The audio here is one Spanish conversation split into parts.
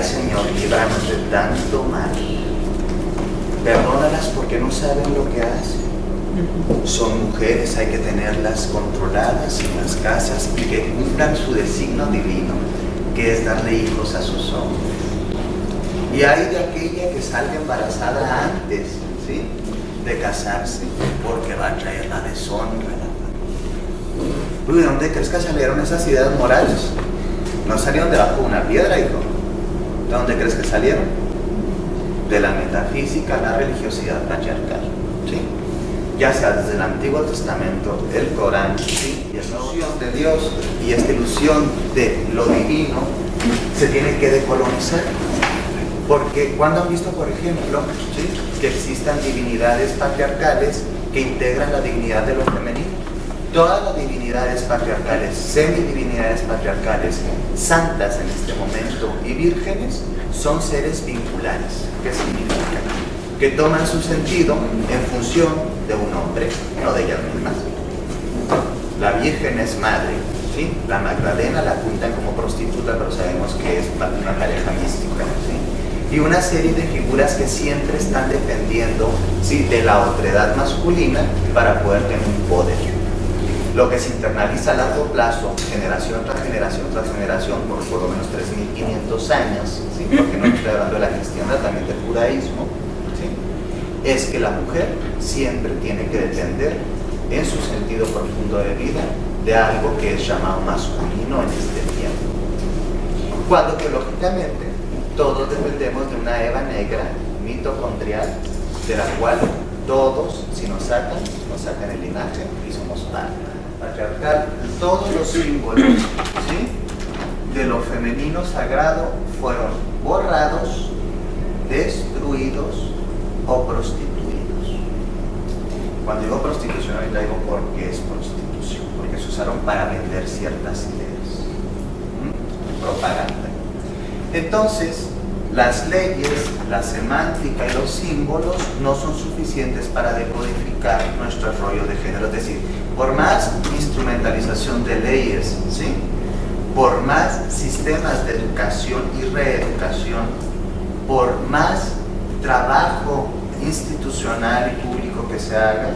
ay Señor, líbranos de tanto mal. Perdónalas porque no saben lo que hacen. Son mujeres, hay que tenerlas controladas en las casas y que cumplan su designio divino, que es darle hijos a sus hombres. Y hay de aquella que salga embarazada antes, ¿sí?, de casarse, porque va a traer la deshonra a la familia. ¿De dónde crees que salieron esas ideas morales? No salieron debajo de una piedra, hijo. ¿De dónde crees que salieron? De la metafísica, la religiosidad patriarcal, ¿sí? Ya sea desde el Antiguo Testamento, el Corán, ¿sí?, y esta ilusión de Dios y esta ilusión de lo divino se tiene que decolonizar. Porque cuando han visto, por ejemplo, ¿sí?, que existan divinidades patriarcales que integran la divinidad de lo femenino. Todas las divinidades patriarcales, semidivinidades patriarcales, santas en este momento y vírgenes, son seres vinculares. ¿Qué significa? Que toman su sentido en función de un hombre, no de ellas mismas. La Virgen es madre, ¿sí? La Magdalena la apuntan como prostituta, pero sabemos que es una pareja mística, ¿sí? Y una serie de figuras que siempre están defendiendo, ¿sí?, de la otredad masculina para poder tener un poder. Lo que se internaliza a largo plazo, generación tras generación tras generación, por lo menos 3.500 años, ¿sí?, porque no estoy hablando de la cristiandad, también del judaísmo, ¿sí?, es que la mujer siempre tiene que depender en su sentido profundo de vida de algo que es llamado masculino en este tiempo. Cuando biológicamente todos dependemos de una Eva negra mitocondrial, de la cual todos, si nos sacan el linaje y somos patriarcal. Todos los símbolos, ¿sí?, de lo femenino sagrado fueron borrados, destruidos o prostituidos. Cuando digo prostitución, ahorita digo por qué es prostitución, porque se usaron para vender ciertas ideas. Propaganda. Entonces, las leyes, la semántica y los símbolos no son suficientes para decodificar nuestro rollo de género. Es decir, por más instrumentalización de leyes, ¿sí?, por más sistemas de educación y reeducación, por más trabajo institucional y público que se haga,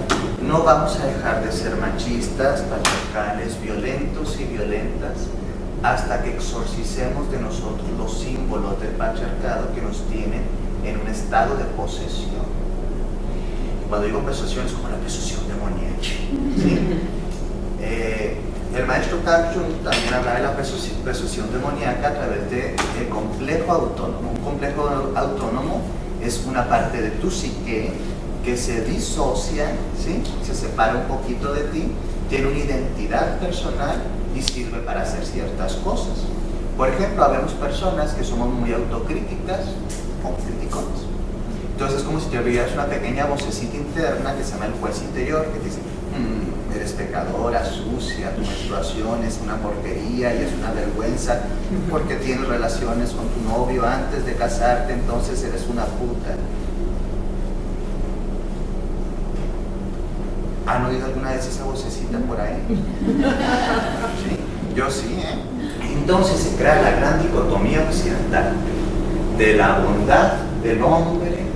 no vamos a dejar de ser machistas, patriarcales, violentos y violentas, hasta que exorcicemos de nosotros los símbolos del patriarcado que nos tienen en un estado de posesión. Cuando digo posesión es como la posesión demoníaca, ¿sí? El maestro Carl Jung también habla de la posesión demoníaca a través del complejo autónomo. Un complejo autónomo es una parte de tu psique que se disocia, ¿sí?, se separa un poquito de ti, tiene una identidad personal y sirve para hacer ciertas cosas. Por ejemplo, habemos personas que somos muy autocríticas o criticones. Entonces es como si te oyeras una pequeña vocecita interna que se llama el juez interior, que te dice: eres pecadora, sucia, tu menstruación es una porquería y es una vergüenza porque tienes relaciones con tu novio antes de casarte, entonces eres una puta. ¿Han oído alguna vez esa vocecita por ahí? ¿Sí? Yo sí, ¿eh? Entonces se crea la gran dicotomía occidental de la bondad del hombre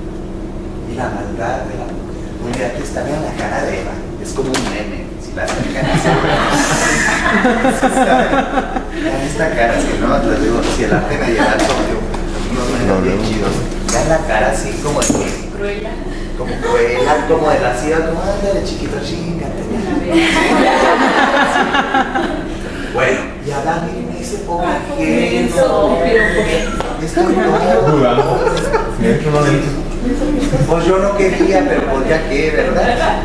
y la maldad de la mujer. Pues mira, aquí está, vean la cara de Eva, es como un meme. Si la acercan a vean esta cara, si no, les digo, si el arte medieval son unos memes bien chidos. Vean la cara así como de Cruella. Como Cruella, como de la ciudad, como ándale chiquito, chingate. Bueno, y Adán y me dice, pobre ajeno, estoy todo. Pues yo no quería, pero pues ya que, ¿verdad?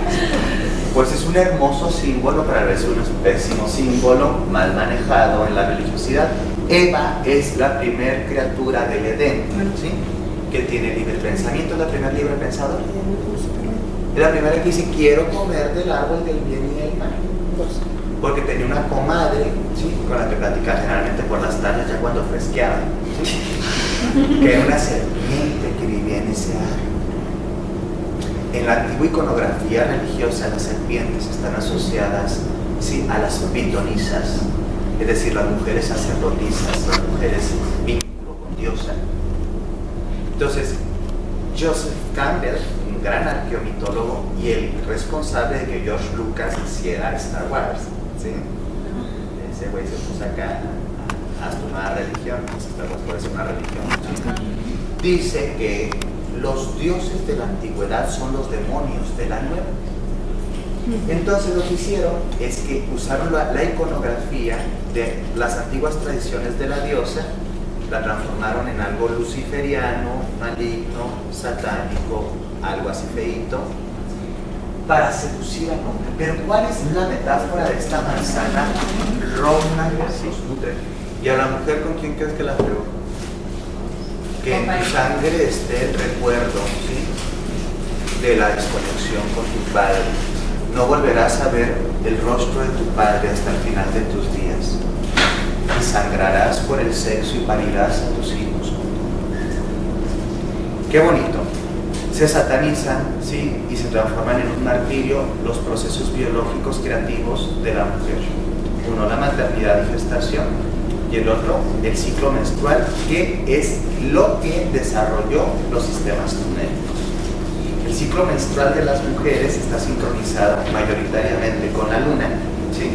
Pues es un hermoso símbolo, pero a veces un pésimo símbolo, mal manejado en la religiosidad. Eva es la primer criatura del Edén, ¿sí?, que tiene libre pensamiento, es la primera libre pensadora. Es la primera que dice: quiero comer del árbol del bien y del mal. Porque tenía una comadre, ¿sí?, con la que platicaba generalmente por las tardes, ya cuando fresqueaba, ¿sí?, que era una serpiente que vivía en ese árbol. En la antigua iconografía religiosa, las serpientes están asociadas, ¿sí?, a las pitonisas, es decir, las mujeres sacerdotisas, las mujeres vínculo con diosa. Entonces, Joseph Campbell, un gran arqueomitólogo y el responsable de que George Lucas hiciera Star Wars, ¿sí? Ese güey se puso acá hasta una religión, Star Wars puede ser una religión, ¿sí? Dice que los dioses de la antigüedad son los demonios de la nueva. Entonces lo que hicieron es que usaron la iconografía de las antiguas tradiciones de la diosa, la transformaron en algo luciferiano, maligno, satánico, algo así feíto, para seducir al hombre. Pero ¿cuál es la metáfora de esta manzana roja que se nutre? ¿Y a la mujer con quién crees que la creó? Que en tu sangre esté el recuerdo, ¿sí?, de la desconexión con tu padre. No volverás a ver el rostro de tu padre hasta el final de tus días. Y sangrarás por el sexo y parirás a tus hijos. Qué bonito. Se satanizan, ¿sí?, y se transforman en un martirio los procesos biológicos creativos de la mujer. Uno, la maternidad y gestación, y el otro, el ciclo menstrual, que es lo que desarrolló los sistemas tunélicos. El ciclo menstrual de las mujeres está sincronizado mayoritariamente con la luna, ¿sí?,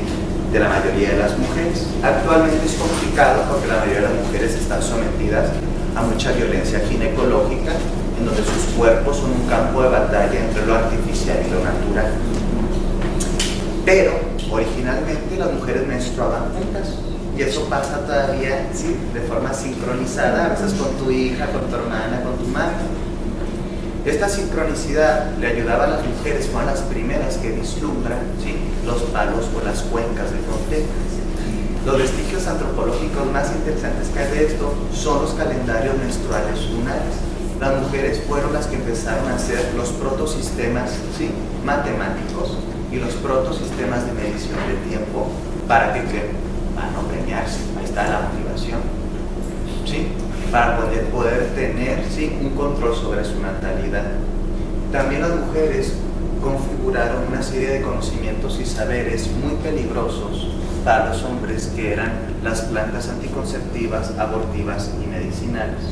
de la mayoría de las mujeres. Actualmente es complicado porque la mayoría de las mujeres están sometidas a mucha violencia ginecológica, en donde sus cuerpos son un campo de batalla entre lo artificial y lo natural. Pero originalmente las mujeres menstruaban juntas, y eso pasa todavía, ¿sí?, de forma sincronizada, a veces con tu hija, con tu hermana, con tu madre. Esta sincronicidad le ayudaba a las mujeres, fueron las primeras que vislumbran, ¿sí?, los palos o las cuencas de frontera. Los vestigios antropológicos más interesantes que hay de esto son los calendarios menstruales lunares. Las mujeres fueron las que empezaron a hacer los protosistemas, ¿sí?, matemáticos y los protosistemas de medición del tiempo para no premiarse. Ahí está la motivación, ¿sí?, para poder tener, ¿sí?, un control sobre su natalidad. También las mujeres configuraron una serie de conocimientos y saberes muy peligrosos para los hombres, que eran las plantas anticonceptivas, abortivas y medicinales.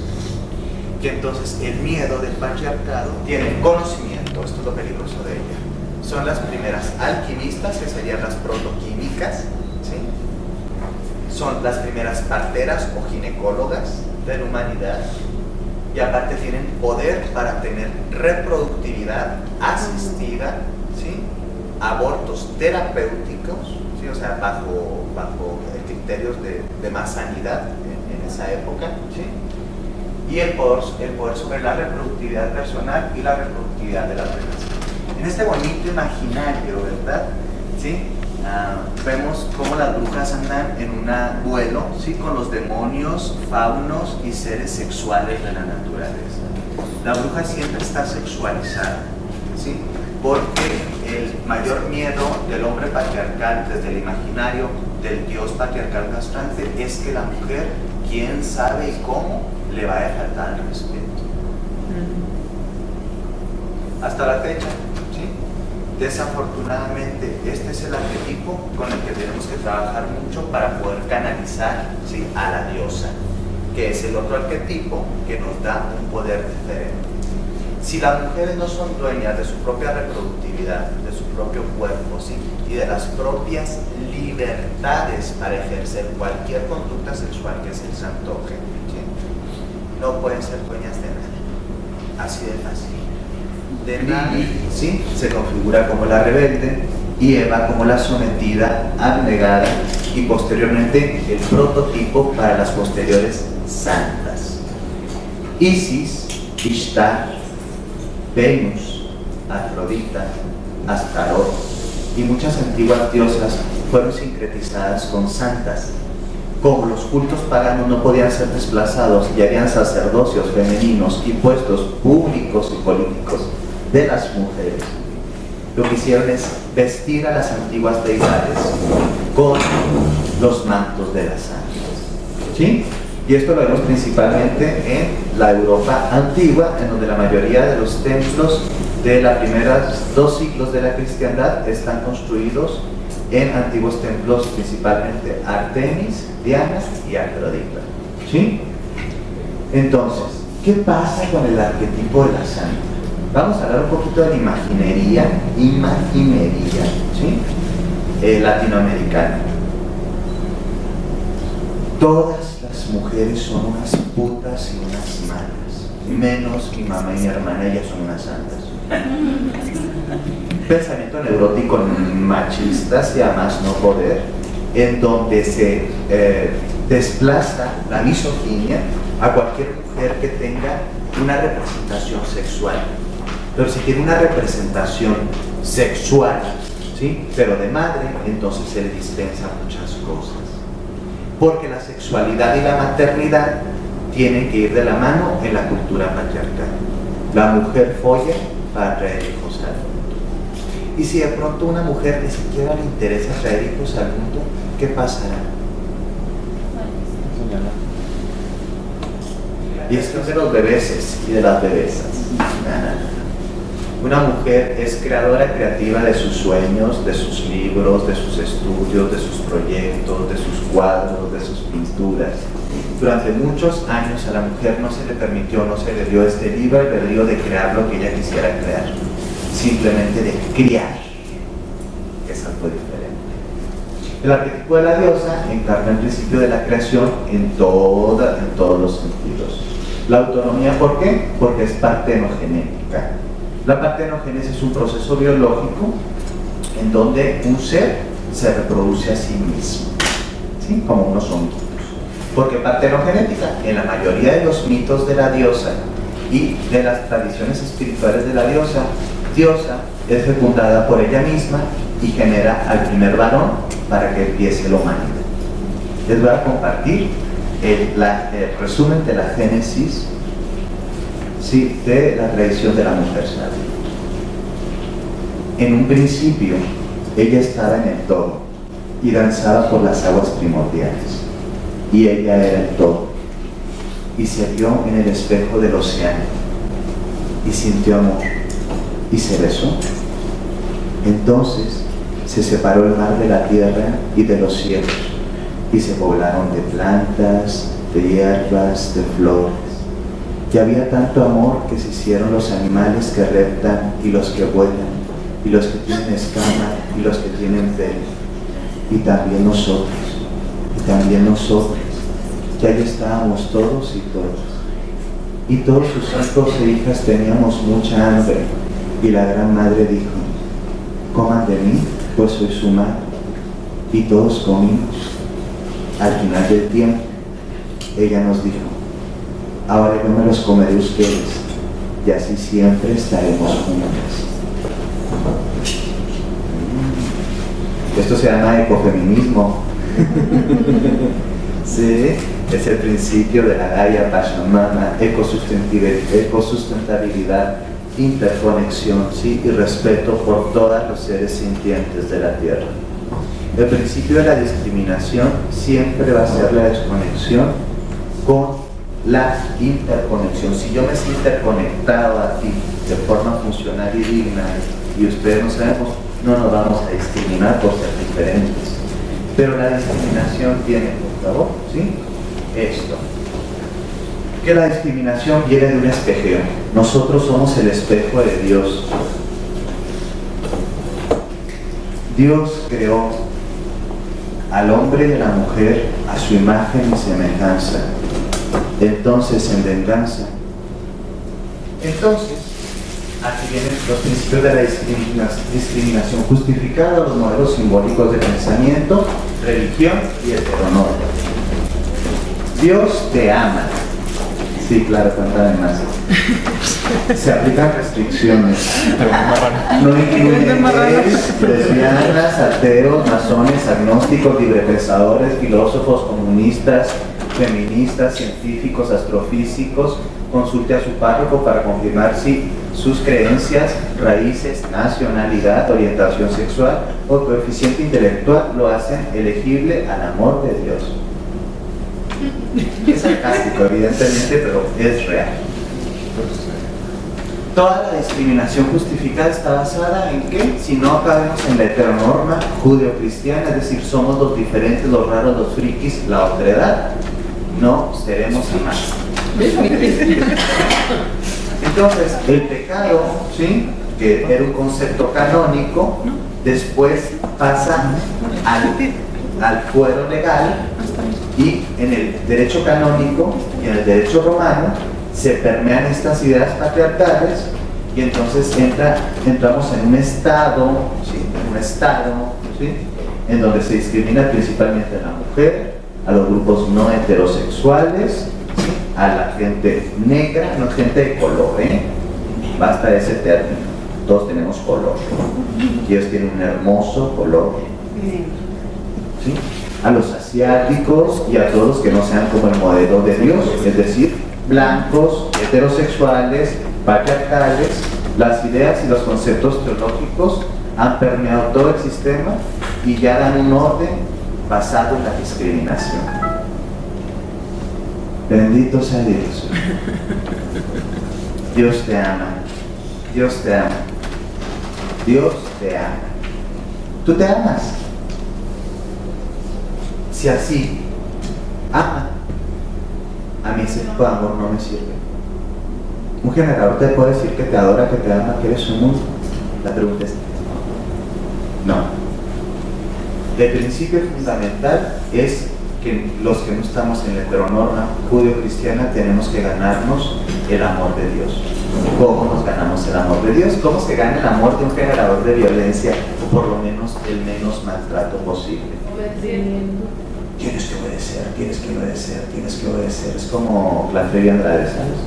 Que entonces el miedo del patriarcado tiene conocimiento, esto es lo peligroso de ella. Son las primeras alquimistas, que serían las protoquímicas, ¿sí?, son las primeras parteras o ginecólogas de la humanidad, y aparte tienen poder para tener reproductividad asistida, ¿sí?, abortos terapéuticos, ¿sí?, o sea, bajo criterios de más sanidad en esa época, ¿sí?, y el poder sobre la reproductividad personal y la reproductividad de las demás. En este bonito imaginario, ¿verdad?, ¿sí?, vemos cómo las brujas andan en un duelo, ¿sí?, con los demonios, faunos y seres sexuales de la naturaleza. La bruja siempre está sexualizada, ¿sí?, porque el mayor miedo del hombre patriarcal desde el imaginario del dios patriarcal castrante es que la mujer, quién sabe y cómo, le vaya a faltar el respeto. Hasta la fecha, ¿sí?, desafortunadamente, este es el arquetipo con el que tenemos que trabajar mucho para poder canalizar, ¿sí?, a la diosa, que es el otro arquetipo que nos da un poder diferente. Si las mujeres no son dueñas de su propia reproductividad, de su propio cuerpo, ¿sí?, y de las propias libertades para ejercer cualquier conducta sexual que se les antoje, ¿sí?, no pueden ser dueñas de nada. Así de fácil. De Lili, ¿sí?, se configura como la rebelde, y Eva como la sometida, abnegada, y posteriormente el prototipo para las posteriores santas. Isis, Ishtar, Venus, Afrodita, Astarot y muchas antiguas diosas fueron sincretizadas con santas. Como los cultos paganos no podían ser desplazados y habían sacerdocios femeninos y puestos públicos y políticos de las mujeres, lo que hicieron es vestir a las antiguas deidades con los mantos de las santas, ¿sí? Y esto lo vemos principalmente en la Europa antigua, en donde la mayoría de los templos de los primeros 2 siglos de la cristiandad están construidos en antiguos templos, principalmente Artemis, Diana y Afrodita, ¿sí? Entonces, ¿qué pasa con el arquetipo de la santa? Vamos a hablar un poquito de la imaginería, ¿sí? Latinoamericana. Todas las mujeres son unas putas y unas malas, menos mi mamá y mi hermana, ellas son unas santas. Pensamiento neurótico machista, y a más no poder, en donde se desplaza la misoginia a cualquier mujer que tenga una representación sexual. Pero si tiene una representación sexual, ¿sí?, pero de madre, entonces se le dispensa muchas cosas. Porque la sexualidad y la maternidad tienen que ir de la mano en la cultura patriarcal. La mujer folla para traer hijos al mundo. Y si de pronto una mujer ni siquiera le interesa traer hijos al mundo, ¿qué pasará? Y es que es de los bebeses y de las bebesas. Una mujer es creadora creativa de sus sueños, de sus libros, de sus estudios, de sus proyectos, de sus cuadros, de sus pinturas. Durante muchos años a la mujer no se le permitió, no se le dio este libre albedrío de crear lo que ella quisiera crear, simplemente de criar, que es algo diferente. El arquetipo de la diosa encarna el principio de la creación en todos los sentidos. La autonomía, ¿por qué? Porque es partenogenética. La partenogénesis es un proceso biológico en donde un ser se reproduce a sí mismo, ¿sí?, como unos honguitos. Porque partenogenética, en la mayoría de los mitos de la diosa y de las tradiciones espirituales de la diosa es fecundada por ella misma y genera al primer varón para que empiece la humanidad. Les voy a compartir el resumen de la Génesis, sí, de la tradición de la mujer sabia. En un principio, ella estaba en el todo y danzaba por las aguas primordiales, y ella era el todo, y se vio en el espejo del océano, y sintió amor, y se besó. Entonces se separó el mar de la tierra y de los cielos, y se poblaron de plantas, de hierbas, de flores. Y había tanto amor que se hicieron los animales que reptan y los que vuelan, y los que tienen escamas y los que tienen pelo, y también nosotros, que ahí estábamos todos y todas. Y todos sus hijos e hijas teníamos mucha hambre, y la gran madre dijo: coman de mí, pues soy su madre. Y todos comimos. Al final del tiempo, ella nos dijo: ahora yo me los comeré ustedes, y así siempre estaremos juntas. Esto se llama ecofeminismo. Sí, es el principio de la Gaia Pachamama, ecosustentabilidad, interconexión, ¿sí?, y respeto por todos los seres sintientes de la Tierra. El principio de la discriminación siempre va a ser la desconexión con la interconexión. Si yo me siento interconectado a ti de forma funcional y digna, y ustedes no sabemos, no nos vamos a discriminar por ser diferentes. Pero la discriminación tiene, por favor, ¿sí?, esto, que la discriminación viene de un espejeo. Nosotros somos el espejo de Dios. Dios creó al hombre y a la mujer a su imagen y semejanza. Entonces, en venganza, aquí vienen los principios de la discriminación justificada, los modelos simbólicos de pensamiento, religión y heteronorma. Dios te ama. Sí, claro, cuéntame más. Se aplican restricciones. No incluyen gays, lesbianas, ateos, masones, agnósticos, librepensadores, filósofos, comunistas, feministas, científicos, astrofísicos. Consulte a su párroco para confirmar si sus creencias, raíces, nacionalidad, orientación sexual o coeficiente intelectual lo hacen elegible al amor de Dios. Es sarcástico, evidentemente, pero es real. Toda la discriminación justificada está basada en que, si no cabemos en la heteronorma judeo-cristiana, es decir, somos los diferentes, los raros, los frikis, la otredad, no seremos amados. Entonces, el pecado, ¿sí?, que era un concepto canónico, después pasa al fuero legal, y en el derecho canónico y en el derecho romano se permean estas ideas patriarcales, y entonces entramos en un estado, ¿sí?, ¿sí?, en donde se discrimina principalmente a la mujer, a los grupos no heterosexuales, ¿sí?, a la gente negra, no gente de color, basta ese término, todos tenemos color, y ellos tienen un hermoso color, ¿sí?, a los asiáticos y a todos los que no sean como el modelo de Dios, es decir, blancos, heterosexuales, patriarcales. Las ideas y los conceptos teológicos han permeado todo el sistema y ya dan un orden basado en la discriminación. Bendito sea Dios. Dios te ama. Dios te ama. Dios te ama. ¿Tú te amas? Si así, ama. A mí ese tipo de amor no me sirve. Un generador te puede decir que te adora, que te ama, que eres un mundo. La pregunta es: no. El principio fundamental es que los que no estamos en la heteronorma judío-cristiana tenemos que ganarnos el amor de Dios. ¿Cómo nos ganamos el amor de Dios? ¿Cómo se gana el amor de un generador de violencia, o por lo menos el menos maltrato posible? Tienes que obedecer, tienes que obedecer, tienes que obedecer. Es como la Trevi Andrade, ¿sabes?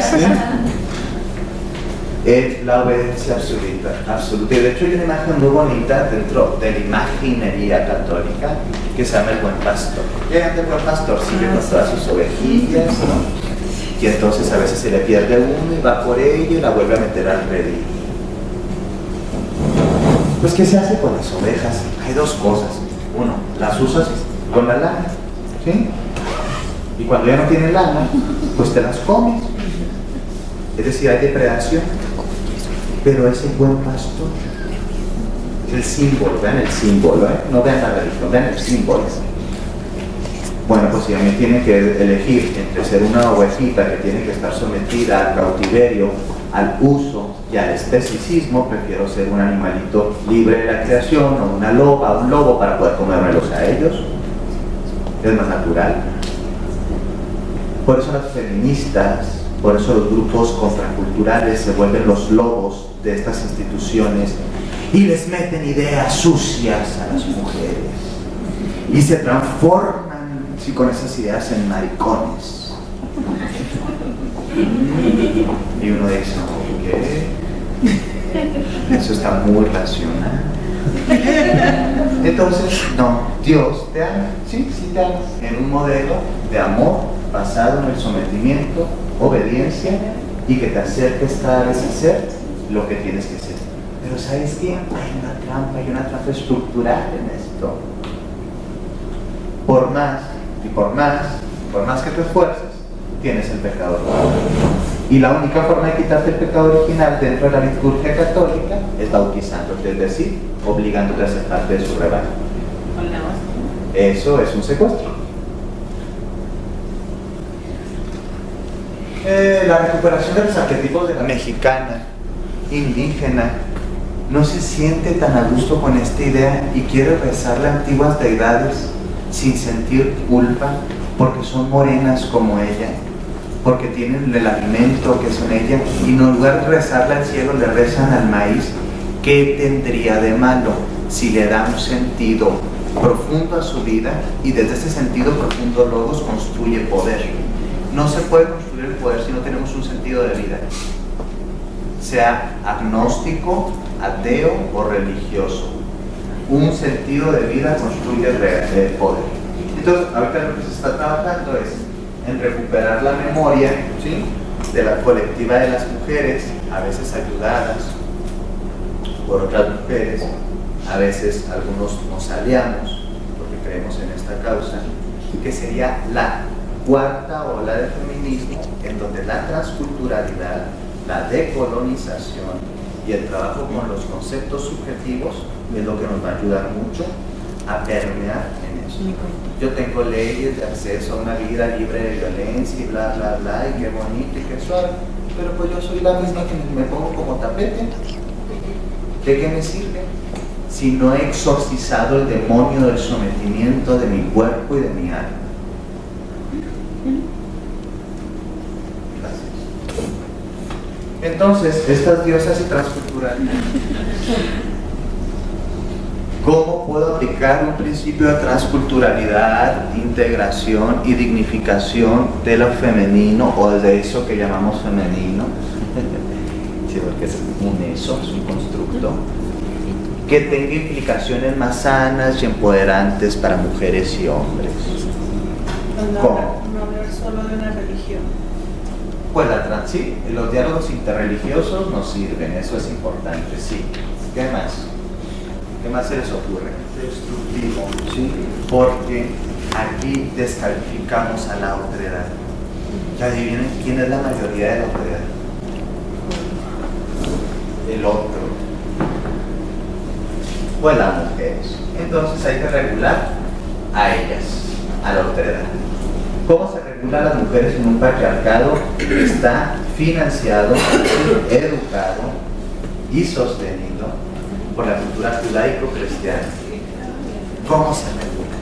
¿Sí? Es la obediencia absoluta. Y de hecho hay una imagen muy bonita dentro de la imaginería católica que se llama el buen pastor. Llega el buen pastor, sigue con todas sus ovejillas, ¿no? Y entonces a veces se le pierde uno y va por ella y la vuelve a meter al redil. Pues ¿qué se hace con las ovejas? Hay dos cosas. Uno, las usas con la lana, ¿sí? Y cuando ya no tienen lana, pues te las comes. Es decir, hay depredación. Pero es el buen pastor. El símbolo, vean el símbolo, no vean la religión, vean el símbolo. Bueno, pues si a mí tienen que elegir entre ser una ovejita que tiene que estar sometida al cautiverio, al uso y al especicismo, prefiero ser un animalito libre de la creación, o una loba, un lobo, para poder comérmelos a ellos. Es más natural. Por eso las feministas, por eso los grupos contraculturales se vuelven los lobos de estas instituciones y les meten ideas sucias a las mujeres y se transforman, sí, con esas ideas en maricones. Y uno dice: ¿qué? Eso está muy racional. Entonces, no, Dios te ama, sí te ama, en un modelo de amor basado en el sometimiento, obediencia, y que te acerques cada vez a ser lo que tienes que ser. Pero ¿sabes qué? Hay una trampa estructural en esto. Por más que te esfuerces, tienes el pecado original. Y la única forma de quitarte el pecado original dentro de la liturgia católica es bautizándote, es decir, obligándote a ser parte de su rebaño. Eso es un secuestro. La recuperación de los arquetipos de la mexicana, indígena, no se siente tan a gusto con esta idea y quiere rezarle a antiguas deidades sin sentir culpa porque son morenas como ella, porque tienen el alimento que son ella, y en lugar de rezarle al cielo le rezan al maíz. ¿Qué tendría de malo si le da un sentido profundo a su vida y desde ese sentido profundo Logos construye poder? No se puede construir el poder si no tenemos un sentido de vida, sea agnóstico, ateo o religioso. Un sentido de vida construye el poder. Entonces, ahorita lo que se está trabajando es en recuperar la memoria, ¿sí?, de la colectiva de las mujeres, a veces ayudadas por otras mujeres, a veces algunos nos aliamos porque creemos en esta causa, que sería la cuarta ola del feminismo, en donde la transculturalidad, la decolonización y el trabajo con los conceptos subjetivos es lo que nos va a ayudar mucho a permear en eso. Yo tengo leyes de acceso a una vida libre de violencia y bla, bla, bla, y qué bonito y qué suave, pero pues yo soy la misma que me pongo como tapete. ¿De qué me sirve? Si no he exorcizado el demonio del sometimiento de mi cuerpo y de mi alma. Gracias. Entonces, estas diosas y transculturales, ¿cómo puedo aplicar un principio de transculturalidad, integración y dignificación de lo femenino o de eso que llamamos femenino? Sí, porque es un eso, es un constructo que tenga implicaciones más sanas y empoderantes para mujeres y hombres. ¿Cómo? No hablar solo de una religión. Pues sí, los diálogos interreligiosos nos sirven, eso es importante, sí. ¿Qué más? ¿Qué más se les ocurre? Destructivo, ¿sí? Porque aquí descalificamos a la otredad. ¿Ya adivinen quién es la mayoría de la otredad? El otro. Pues las mujeres. Entonces hay que regular a ellas, a la otredad. ¿Cómo se regula a las mujeres en un patriarcado que está financiado, educado y sostenido por la cultura judaico-cristiana? ¿Cómo se regula?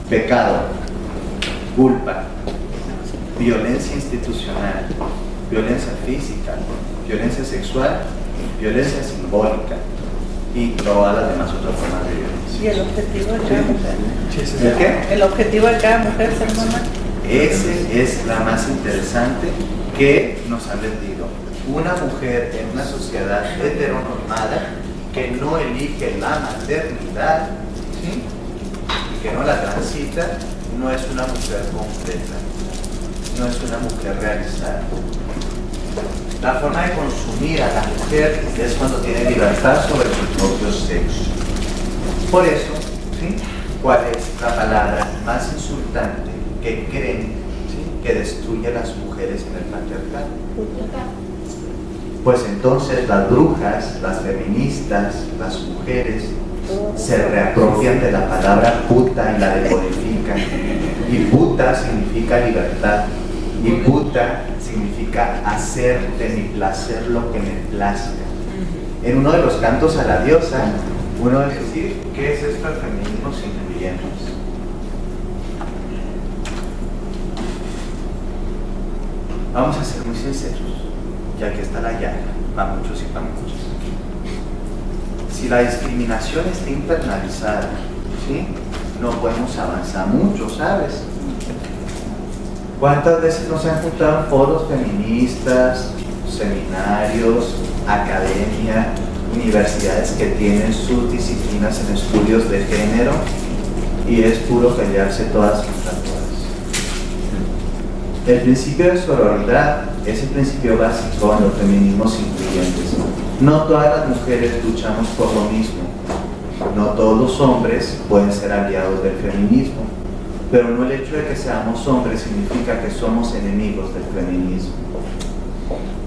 Pecado, culpa, violencia institucional, violencia física, violencia sexual, violencia simbólica y todas las demás otras formas de violencia. ¿Y el objetivo de cada mujer? ¿El qué? El objetivo de cada mujer ser mamá. Ese es la más interesante que nos han vendido. Una mujer en una sociedad heteronormada que no elige la maternidad, ¿sí? Y que no la transita, no es una mujer completa, no es una mujer realizada. La forma de consumir a la mujer es cuando tiene libertad sobre su propio sexo. Por eso, ¿sí? ¿Cuál es la palabra más insultante que creen, ¿sí?, que destruye a las mujeres en el patriarcado? Pues entonces las brujas, las feministas, las mujeres se reapropian de la palabra puta y la decodifican. Y puta significa libertad. Y puta significa hacer de mi placer lo que me plazca. En uno de los cantos a la diosa, uno va a decir, ¿qué es esto del feminismo sin incluyentes? Vamos a ser muy sinceros, ya que está la llaga, para muchos y para muchos. Si la discriminación está internalizada, ¿sí?, no podemos avanzar mucho, ¿sabes? ¿Cuántas veces nos han juntado en foros feministas, seminarios, academia, universidades que tienen sus disciplinas en estudios de género y es puro pelearse todas contra todas? El principio de sororidad es el principio básico en los feminismos incluyentes. No todas las mujeres luchamos por lo mismo, no todos los hombres pueden ser aliados del feminismo, pero no el hecho de que seamos hombres significa que somos enemigos del feminismo.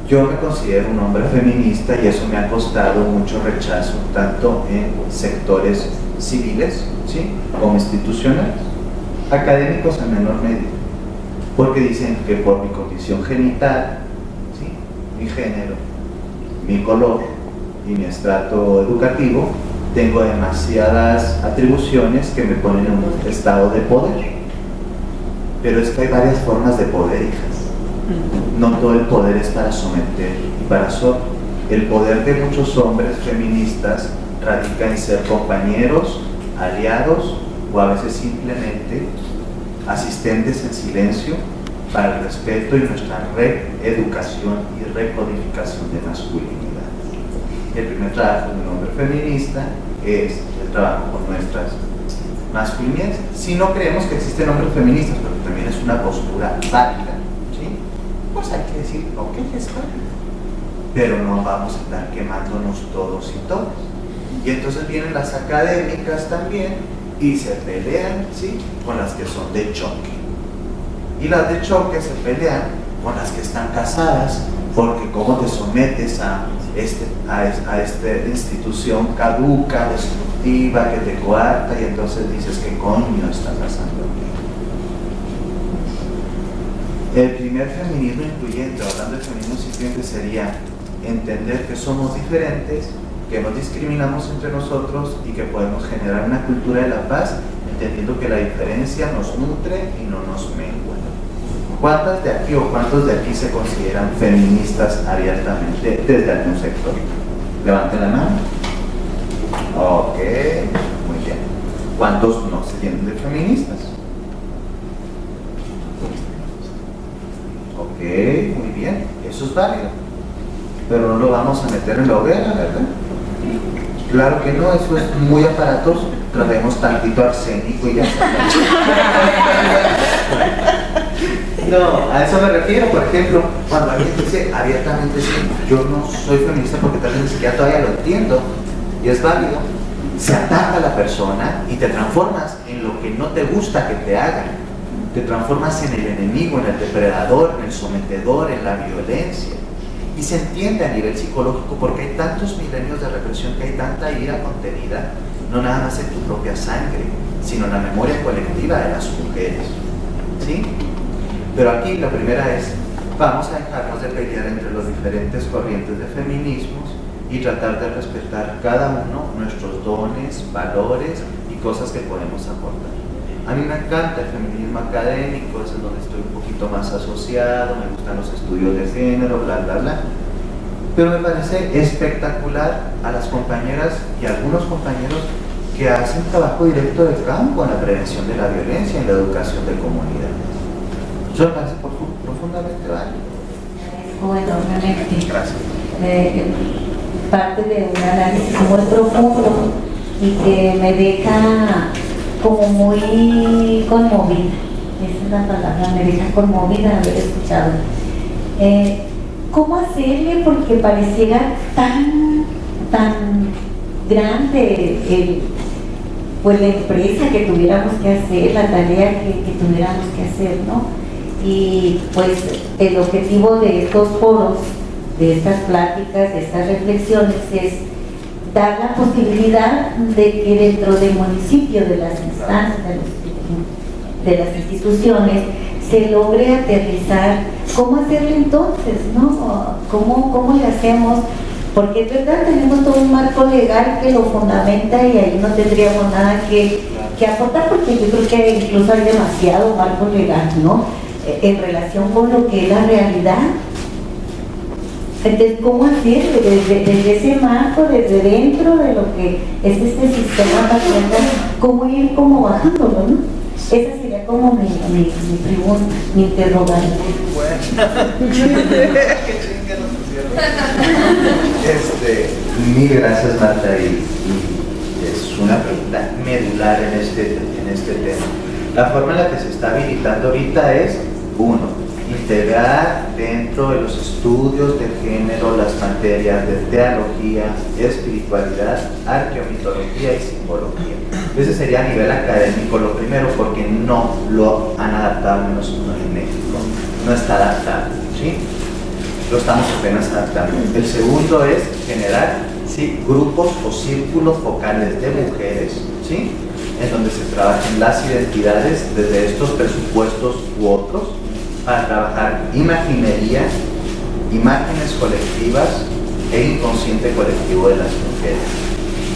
Yo me considero un hombre feminista y eso me ha costado mucho rechazo, tanto en sectores civiles, ¿sí?, como institucionales, académicos en menor medida, porque dicen que por mi condición genital, ¿sí?, mi género, mi color y mi estrato educativo, tengo demasiadas atribuciones que me ponen en un estado de poder. Pero es que hay varias formas de poder, hijas. No todo el poder es para someter y para solo. El poder de muchos hombres feministas radica en ser compañeros, aliados o a veces simplemente asistentes en silencio para el respeto y nuestra reeducación y recodificación de masculinidad. El primer trabajo de un hombre feminista es el trabajo con nuestras masculinidades. Si no creemos que existen hombres feministas, pero también es una postura válida, ¿sí?, pues hay que decir, ok, es válido, pero no vamos a estar quemándonos todos y todas. Y entonces vienen las académicas también y se pelean, ¿sí?, con las que son de choque. Y las de choque se pelean con las que están casadas, porque cómo te sometes a esta institución caduca, destructiva, coercitiva, que te coarta, y entonces dices, ¿qué coño está pasando aquí? El primer feminismo incluyente, hablando de feminismo incluyente, sería entender que somos diferentes, que no discriminamos entre nosotros y que podemos generar una cultura de la paz, entendiendo que la diferencia nos nutre y no nos mengua. ¿Cuántas de aquí o cuántos de aquí se consideran feministas abiertamente desde algún sector? Levanten la mano. Ok, muy bien. ¿Cuántos no se tienen de feministas? Ok, muy bien. Eso es válido. Pero no lo vamos a meter en la hoguera, ¿verdad? Claro que no, eso es muy aparatoso. Traemos tantito arsénico y ya está. No, a eso me refiero. Por ejemplo, cuando alguien dice abiertamente, sí, yo no soy feminista porque tal vez ni siquiera todavía lo entiendo, y es válido, se ataca a la persona y te transformas en lo que no te gusta que te hagan. Te transformas en el enemigo, en el depredador, en el sometedor, en la violencia. Y se entiende a nivel psicológico porque hay tantos milenios de represión, que hay tanta ira contenida, no nada más en tu propia sangre, sino en la memoria colectiva de las mujeres. ¿Sí? Pero aquí la primera es, vamos a dejarnos de pelear entre los diferentes corrientes de feminismos y tratar de respetar cada uno nuestros dones, valores y cosas que podemos aportar. A mí me encanta el feminismo académico, es en donde estoy un poquito más asociado, me gustan los estudios de género, bla, bla, bla. Pero me parece espectacular a las compañeras y algunos compañeros que hacen trabajo directo de campo en la prevención de la violencia, en la educación de comunidades. Eso me parece profundamente válido. Bueno, enormemente. Gracias. Parte de un análisis muy profundo y que me deja como muy conmovida. Esa es la palabra, me deja conmovida haber escuchado. ¿Cómo hacerle? Porque pareciera tan grande pues la empresa que tuviéramos que hacer, la tarea que tuviéramos que hacer, ¿no? Y pues el objetivo de estos foros, de estas pláticas, de estas reflexiones es dar la posibilidad de que dentro del municipio, de las instancias, de las instituciones, se logre aterrizar cómo hacerlo entonces, ¿no? ¿Cómo le hacemos? Porque es verdad, tenemos todo un marco legal que lo fundamenta y ahí no tendríamos nada que aportar, porque yo creo que incluso hay demasiado marco legal, ¿no? En relación con lo que es la realidad. Entonces, ¿cómo hacerlo? Desde ese marco, desde dentro de lo que es este sistema patriarcal, ¿cómo ir como bajándolo, no? Esa sería como mi pregunta, mi interrogante. Mil gracias, Marta, y es una pregunta medular en este tema. La forma en la que se está habilitando ahorita es, uno, integrar dentro de los estudios de género las materias de teología, espiritualidad, arqueomitología y simbología. Ese sería a nivel académico lo primero, porque no lo han adaptado, al menos en México, no está adaptado, ¿sí? Lo estamos apenas adaptando. El segundo es generar, ¿sí?, grupos o círculos focales de mujeres, ¿sí?, en donde se trabajen las identidades desde estos presupuestos u otros, para trabajar imaginería, imágenes colectivas e inconsciente colectivo de las mujeres.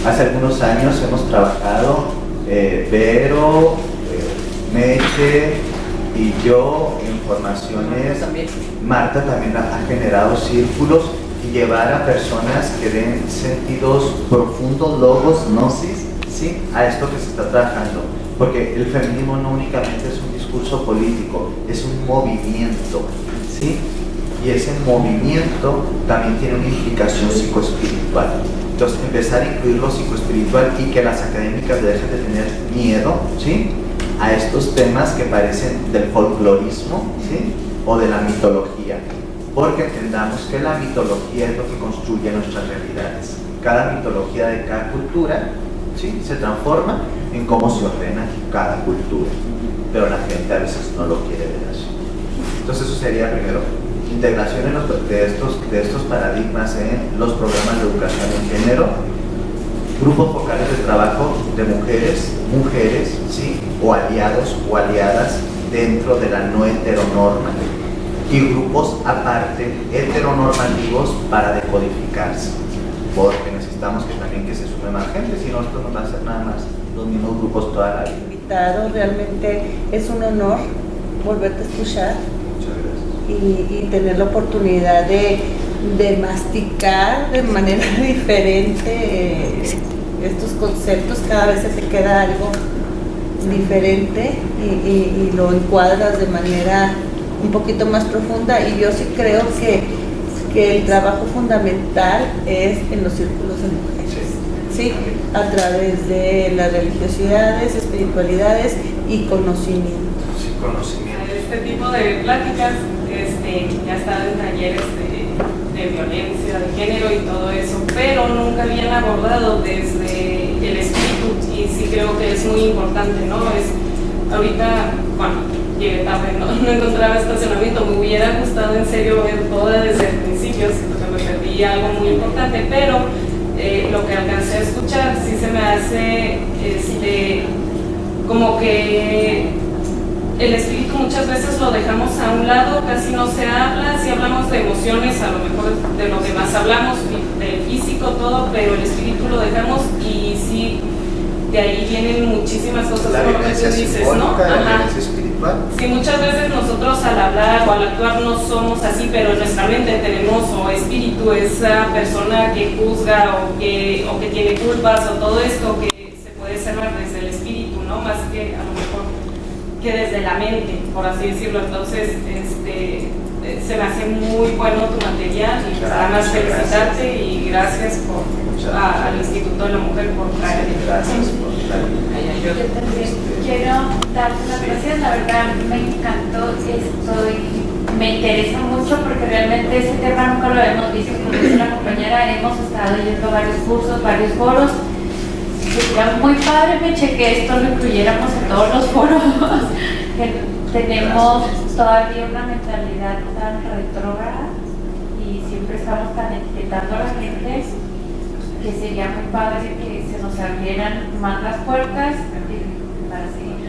Hace algunos años hemos trabajado, Vero, Meche y yo, en formaciones. Marta también ha generado círculos y llevar a personas que den sentidos profundos, logos, gnosis, ¿sí?, a esto que se está trabajando. Porque el feminismo no únicamente es un discurso político, es un movimiento, ¿sí? Y ese movimiento también tiene una implicación psicoespiritual. Entonces, empezar a incluir lo psicoespiritual y que las académicas dejen de tener miedo, ¿sí?, a estos temas que parecen del folclorismo, ¿sí?, o de la mitología. Porque entendamos que la mitología es lo que construye nuestras realidades. Cada mitología de cada cultura, ¿sí?, se transforma en cómo se ordena cada cultura, pero la gente a veces no lo quiere ver así. Entonces eso sería primero, integración de estos paradigmas en los programas de educación en género, grupos focales de trabajo de mujeres, ¿sí? O aliados o aliadas dentro de la no heteronorma, y grupos aparte heteronormativos para decodificarse, porque necesitamos que también que se sume más gente, si no esto no va a ser nada más los mismos grupos toda la vida. Invitado, realmente es un honor volverte a escuchar. Muchas gracias. Y tener la oportunidad de masticar de manera diferente estos conceptos. Cada vez se te queda algo diferente y lo encuadras de manera un poquito más profunda, y yo sí creo que el trabajo fundamental es en los círculos de mujeres, ¿sí? A través de las religiosidades, espiritualidades y conocimiento. Sí, conocimiento. Este tipo de pláticas, ya he estado en talleres de violencia de género y todo eso, pero nunca habían abordado desde el espíritu, y sí creo que es muy importante, ¿no? Ahorita, bueno, llegué tarde, no encontraba estacionamiento, me hubiera gustado en serio ver toda desde el principio, siento que me perdí algo muy importante, pero lo que alcancé a escuchar sí se me hace como que el espíritu muchas veces lo dejamos a un lado, casi no se habla. Si hablamos de emociones, a lo mejor de lo demás hablamos, del físico, todo, pero el espíritu lo dejamos, y sí, de ahí vienen muchísimas cosas, La como lo que tú violencia dices, simbólica, ¿no? la Ajá. violencia espiritual. Sí, muchas veces nosotros al hablar o al actuar no somos así, pero en nuestra mente tenemos o espíritu, esa persona que juzga o que tiene culpas o todo esto que se puede cerrar desde el espíritu, ¿no? Más que a lo mejor que desde la mente, por así decirlo. Entonces, se me hace muy bueno tu material, y nada más felicitarte y gracias al Instituto de la Mujer por traer. Gracias por traer. Yo también quiero darte las gracias, la verdad me encantó, me interesa mucho porque realmente ese tema nunca lo hemos visto, como dice la compañera, hemos estado yendo varios cursos, varios foros. Sería muy padre, Meche, que esto lo incluyéramos en todos los foros, que tenemos todavía una mentalidad tan retrógrada y siempre estamos tan etiquetando a la gente, que sería muy padre que se nos abrieran más las puertas para seguir